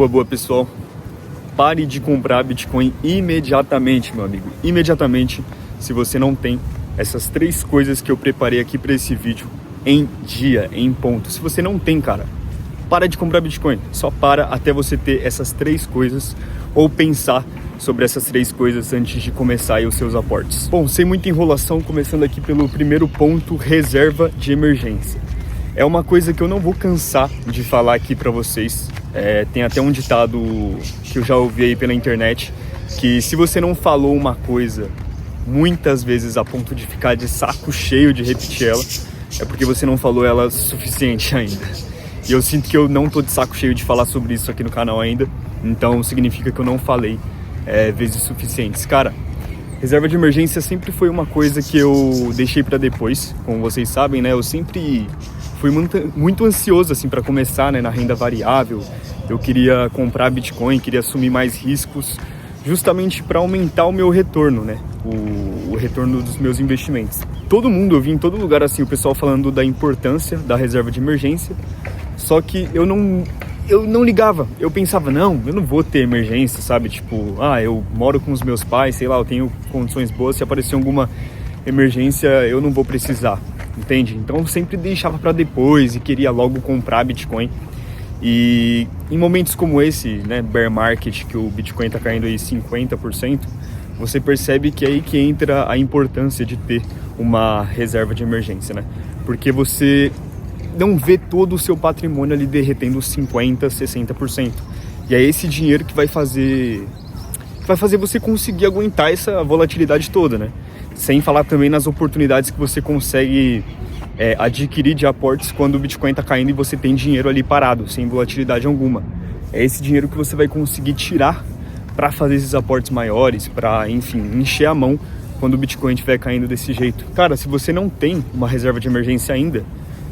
Boa, pessoal. Pare de comprar Bitcoin imediatamente, meu amigo. Imediatamente, se você não tem essas 3 coisas que eu preparei aqui para esse vídeo em dia, em ponto. Se você não tem, cara, para de comprar Bitcoin. Só para até você ter essas 3 coisas ou pensar sobre essas 3 coisas antes de começar aí os seus aportes. Bom, sem muita enrolação, começando aqui pelo primeiro ponto, reserva de emergência. É uma coisa que eu não vou cansar de falar aqui para vocês. Tem até um ditado que eu já ouvi aí pela internet, que se você não falou uma coisa muitas vezes a ponto de ficar de saco cheio de repetir ela, é porque você não falou ela o suficiente ainda. E eu sinto que eu não tô de saco cheio de falar sobre isso aqui no canal ainda, então significa que eu não falei vezes suficientes. Cara, reserva de emergência sempre foi uma coisa que eu deixei para depois, como vocês sabem, né? Eu sempre fui muito ansioso assim para começar, né, na renda variável. Eu queria comprar Bitcoin, queria assumir mais riscos, justamente para aumentar o meu retorno, né? O retorno dos meus investimentos. Eu vi em todo lugar assim o pessoal falando da importância da reserva de emergência, só que eu não ligava. Eu pensava, não, eu não vou ter emergência, sabe? Tipo, eu moro com os meus pais, sei lá, eu tenho condições boas, se aparecer alguma emergência eu não vou precisar, entende? Então eu sempre deixava para depois e queria logo comprar Bitcoin. E em momentos como esse, né, bear market, que o Bitcoin tá caindo aí 50%, você percebe que é aí que entra a importância de ter uma reserva de emergência, né? Porque você não vê todo o seu patrimônio ali derretendo 50%, 60%. E é esse dinheiro que vai fazer você conseguir aguentar essa volatilidade toda, né? Sem falar também nas oportunidades que você consegue adquirir de aportes quando o Bitcoin está caindo e você tem dinheiro ali parado, sem volatilidade alguma. É esse dinheiro que você vai conseguir tirar para fazer esses aportes maiores, para, enfim, encher a mão quando o Bitcoin estiver caindo desse jeito. Cara, se você não tem uma reserva de emergência ainda,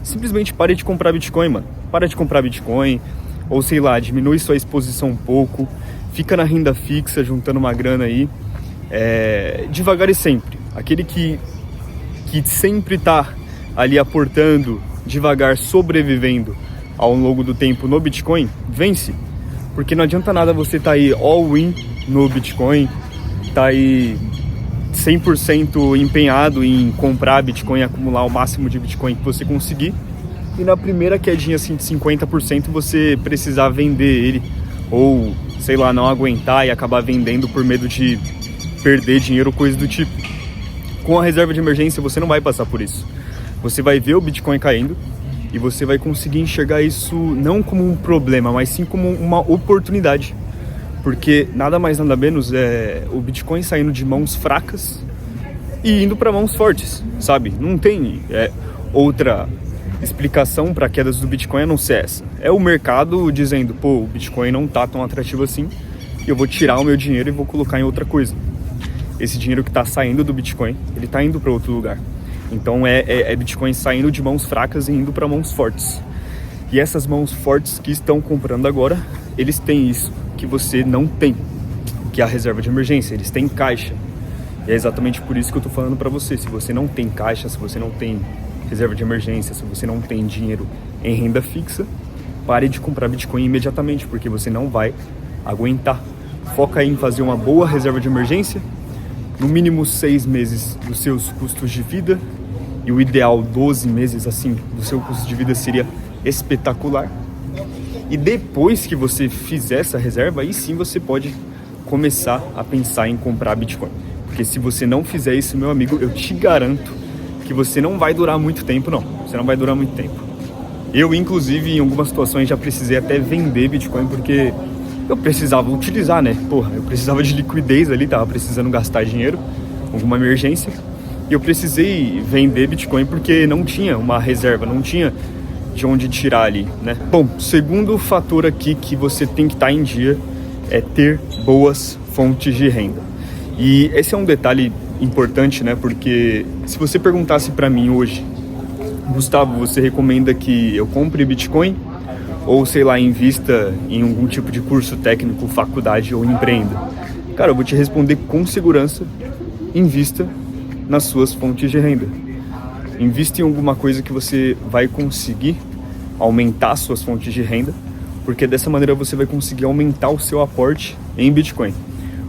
simplesmente pare de comprar Bitcoin, mano. Para de comprar Bitcoin, ou sei lá, diminui sua exposição um pouco, fica na renda fixa, juntando uma grana aí, devagar e sempre. Aquele que sempre tá ali aportando, devagar, sobrevivendo ao longo do tempo no Bitcoin, vence. Porque não adianta nada você tá aí all-in no Bitcoin, tá aí 100% empenhado em comprar Bitcoin, acumular o máximo de Bitcoin que você conseguir, e na primeira quedinha assim de 50% você precisar vender ele, ou sei lá, não aguentar e acabar vendendo por medo de perder dinheiro ou coisa do tipo. Com a reserva de emergência você não vai passar por isso. Você vai ver o Bitcoin caindo e você vai conseguir enxergar isso não como um problema, mas sim como uma oportunidade. Porque nada mais nada menos é o Bitcoin saindo de mãos fracas e indo para mãos fortes, sabe? Não tem outra explicação para quedas do Bitcoin a não ser essa. É o mercado dizendo, pô, o Bitcoin não tá tão atrativo assim, e eu vou tirar o meu dinheiro e vou colocar em outra coisa. Esse dinheiro que tá saindo do Bitcoin, ele tá indo para outro lugar. Então é Bitcoin saindo de mãos fracas e indo para mãos fortes. E essas mãos fortes que estão comprando agora, eles têm isso que você não tem, que é a reserva de emergência. Eles têm caixa. E é exatamente por isso que eu tô falando para você. Se você não tem caixa, se você não tem reserva de emergência, se você não tem dinheiro em renda fixa, pare de comprar Bitcoin imediatamente, porque você não vai aguentar. Foca em fazer uma boa reserva de emergência, no mínimo 6 meses dos seus custos de vida, e o ideal 12 meses assim do seu custo de vida seria espetacular. E depois que você fizer essa reserva, aí sim você pode começar a pensar em comprar Bitcoin. Porque se você não fizer isso, meu amigo, eu te garanto que você não vai durar muito tempo, não. Você não vai durar muito tempo. Eu, inclusive, em algumas situações já precisei até vender Bitcoin porque eu precisava utilizar, né? Porra, eu precisava de liquidez ali, tava precisando gastar dinheiro, alguma emergência. E eu precisei vender Bitcoin porque não tinha uma reserva, não tinha de onde tirar ali, né? Bom, segundo fator aqui que você tem que estar em dia é ter boas fontes de renda. E esse é um detalhe importante, né? Porque se você perguntasse para mim hoje, Gustavo, você recomenda que eu compre Bitcoin ou, sei lá, invista em algum tipo de curso técnico, faculdade ou empreenda? Cara, eu vou te responder com segurança: invista nas suas fontes de renda. Invista em alguma coisa que você vai conseguir aumentar suas fontes de renda porque dessa maneira você vai conseguir aumentar o seu aporte em Bitcoin.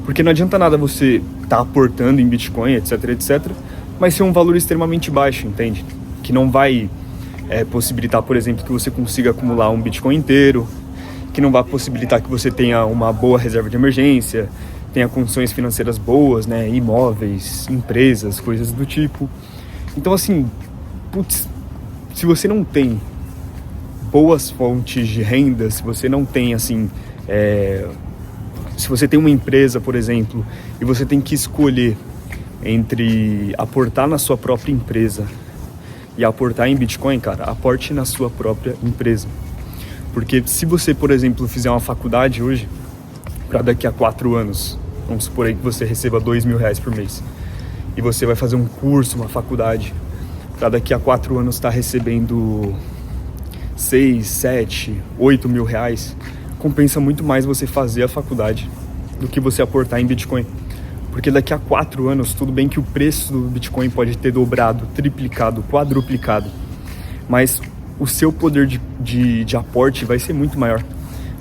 Porque não adianta nada você estar aportando em Bitcoin, etc, mas ser um valor extremamente baixo, entende? Que não vai possibilitar, por exemplo, que você consiga acumular um Bitcoin inteiro, que não vai possibilitar que você tenha uma boa reserva de emergência, tenha condições financeiras boas, né? Imóveis, empresas, coisas do tipo. Então, assim, se você não tem boas fontes de renda, se você não tem, assim, se você tem uma empresa, por exemplo, e você tem que escolher entre aportar na sua própria empresa e aportar em Bitcoin, cara, aporte na sua própria empresa. Porque se você, por exemplo, fizer uma faculdade hoje, para daqui a 4 anos, vamos supor aí que você receba R$2.000 por mês, e você vai fazer um curso, uma faculdade, para daqui a 4 anos estar recebendo 6, 7, 8 mil reais, compensa muito mais você fazer a faculdade do que você aportar em Bitcoin. Porque daqui a 4 anos, tudo bem que o preço do Bitcoin pode ter dobrado, triplicado, quadruplicado, mas o seu poder de aporte vai ser muito maior.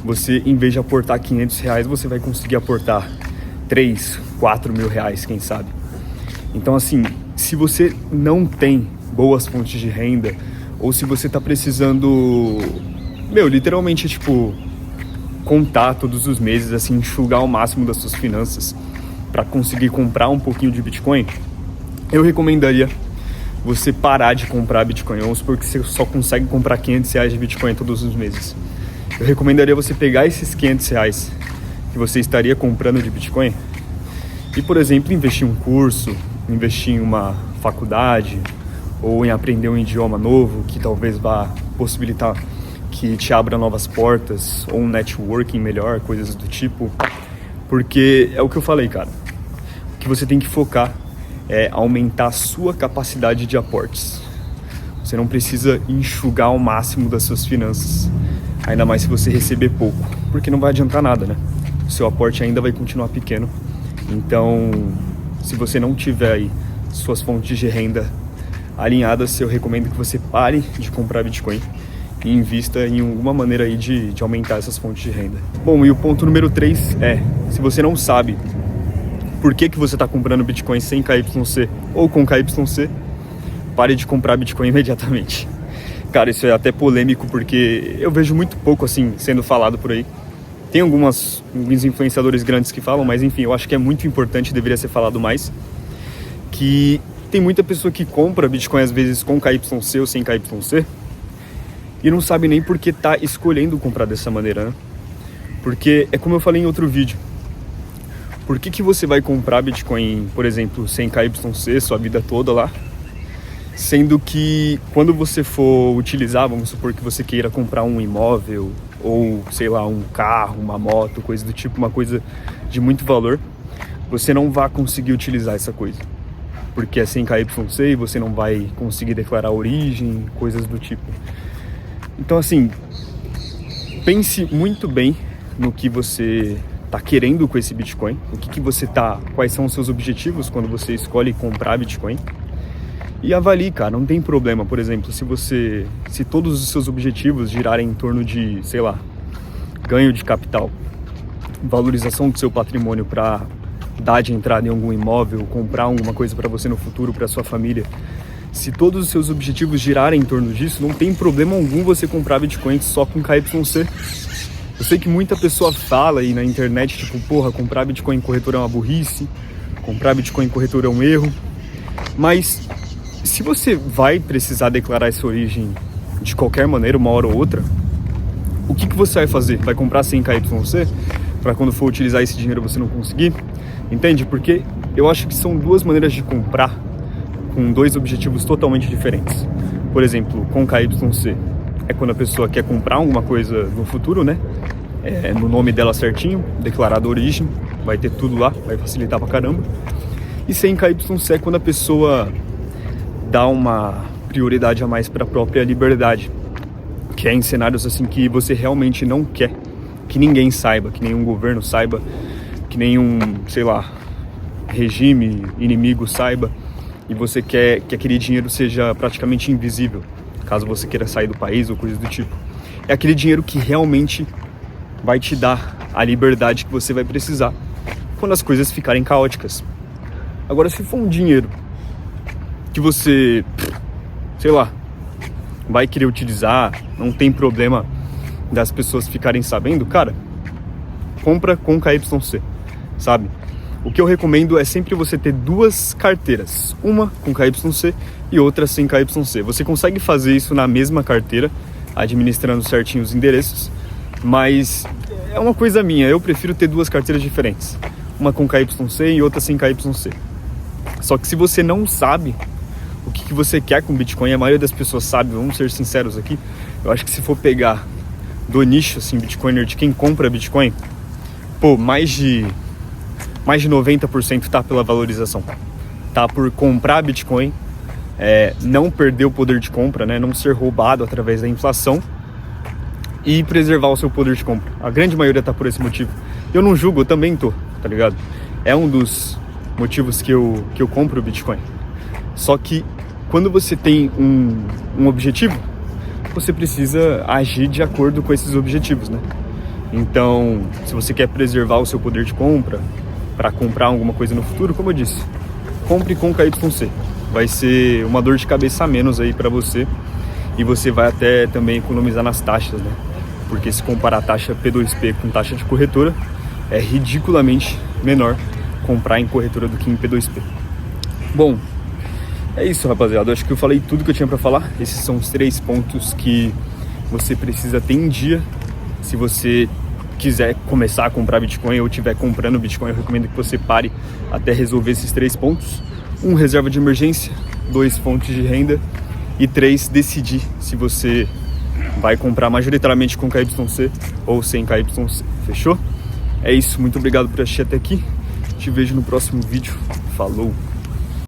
Você, em vez de aportar R$500, você vai conseguir aportar 3, 4 mil reais, quem sabe. Então, assim, se você não tem boas fontes de renda, ou se você tá precisando, literalmente, tipo, contar todos os meses, assim, enxugar o máximo das suas finanças para conseguir comprar um pouquinho de Bitcoin, eu recomendaria você parar de comprar Bitcoin, porque você só consegue comprar R$500 de Bitcoin todos os meses. Eu recomendaria você pegar esses R$500 que você estaria comprando de Bitcoin e, por exemplo, investir em um curso, investir em uma faculdade ou em aprender um idioma novo que talvez vá possibilitar que te abra novas portas, ou um networking melhor, coisas do tipo. Porque é o que eu falei, cara. O que você tem que focar é aumentar a sua capacidade de aportes. Você não precisa enxugar ao máximo das suas finanças, ainda mais se você receber pouco, porque não vai adiantar nada, né? O seu aporte ainda vai continuar pequeno. Então, se você não tiver aí suas fontes de renda alinhadas, eu recomendo que você pare de comprar Bitcoin e invista em alguma maneira aí de aumentar essas fontes de renda. Bom, e o ponto número 3 é, se você não sabe por que você está comprando Bitcoin sem KYC ou com KYC, pare de comprar Bitcoin imediatamente. Cara, isso é até polêmico porque eu vejo muito pouco assim sendo falado por aí. Tem alguns influenciadores grandes que falam, mas enfim, eu acho que é muito importante, deveria ser falado mais, que tem muita pessoa que compra Bitcoin às vezes com KYC ou sem KYC e não sabe nem por que tá escolhendo comprar dessa maneira, né? Porque é como eu falei em outro vídeo. Por que você vai comprar Bitcoin, por exemplo, sem KYC sua vida toda lá? Sendo que quando você for utilizar, vamos supor que você queira comprar um imóvel ou, sei lá, um carro, uma moto, coisa do tipo, uma coisa de muito valor, você não vai conseguir utilizar essa coisa. Porque é sem KYC e você não vai conseguir declarar a origem, coisas do tipo. Então, assim, pense muito bem no que você está querendo com esse Bitcoin, quais são os seus objetivos quando você escolhe comprar Bitcoin. E avalie, cara, não tem problema, por exemplo, se todos os seus objetivos girarem em torno de, sei lá, ganho de capital, valorização do seu patrimônio para dar de entrada em algum imóvel, comprar alguma coisa para você no futuro, para sua família, se todos os seus objetivos girarem em torno disso, não tem problema algum você comprar Bitcoin só com KYC. Eu sei que muita pessoa fala aí na internet, tipo, porra, comprar Bitcoin em corretora é uma burrice, comprar Bitcoin em corretora é um erro, mas se você vai precisar declarar essa origem de qualquer maneira, uma hora ou outra, o que você vai fazer? Vai comprar sem KYC? Para quando for utilizar esse dinheiro você não conseguir? Entende? Porque eu acho que são duas maneiras de comprar com dois objetivos totalmente diferentes. Por exemplo, com KYC é quando a pessoa quer comprar alguma coisa no futuro, né? No nome dela certinho, declarada a origem, vai ter tudo lá, vai facilitar pra caramba. E sem KYC é quando a pessoa dá uma prioridade a mais para a própria liberdade, que é em cenários assim que você realmente não quer que ninguém saiba, que nenhum governo saiba, que nenhum, sei lá, regime inimigo saiba, e você quer que aquele dinheiro seja praticamente invisível, caso você queira sair do país ou coisa do tipo. É aquele dinheiro que realmente vai te dar a liberdade que você vai precisar quando as coisas ficarem caóticas. Agora, se for um dinheiro que você, sei lá, vai querer utilizar, não tem problema das pessoas ficarem sabendo, cara, compra com KYC, sabe? O que eu recomendo é sempre você ter duas carteiras, uma com KYC e outra sem KYC. Você consegue fazer isso na mesma carteira, administrando certinho os endereços, mas é uma coisa minha, eu prefiro ter duas carteiras diferentes, uma com KYC e outra sem KYC. Só que se você não sabe o que você quer com Bitcoin, a maioria das pessoas sabe, vamos ser sinceros aqui, eu acho que se for pegar do nicho, assim, Bitcoiner, de quem compra Bitcoin, pô, mais de 90% tá pela valorização, tá por comprar Bitcoin, não perder o poder de compra, né, não ser roubado através da inflação e preservar o seu poder de compra. A grande maioria tá por esse motivo. Eu não julgo, eu também tô, tá ligado? É um dos motivos que eu compro o Bitcoin. Só que quando você tem um objetivo, você precisa agir de acordo com esses objetivos, né? Então, se você quer preservar o seu poder de compra para comprar alguma coisa no futuro, como eu disse, compre com KYC. Vai ser uma dor de cabeça a menos aí para você e você vai até também economizar nas taxas, né? Porque se comparar a taxa P2P com taxa de corretora, é ridiculamente menor comprar em corretora do que em P2P. Bom, é isso, rapaziada. Eu acho que eu falei tudo que eu tinha para falar. Esses são os 3 pontos que você precisa ter em dia. Se você quiser começar a comprar Bitcoin ou estiver comprando Bitcoin, eu recomendo que você pare até resolver esses 3 pontos. 1, reserva de emergência. 2, fontes de renda. E 3, decidir se você vai comprar majoritariamente com KYC ou sem KYC. Fechou? É isso. Muito obrigado por assistir até aqui. Te vejo no próximo vídeo. Falou!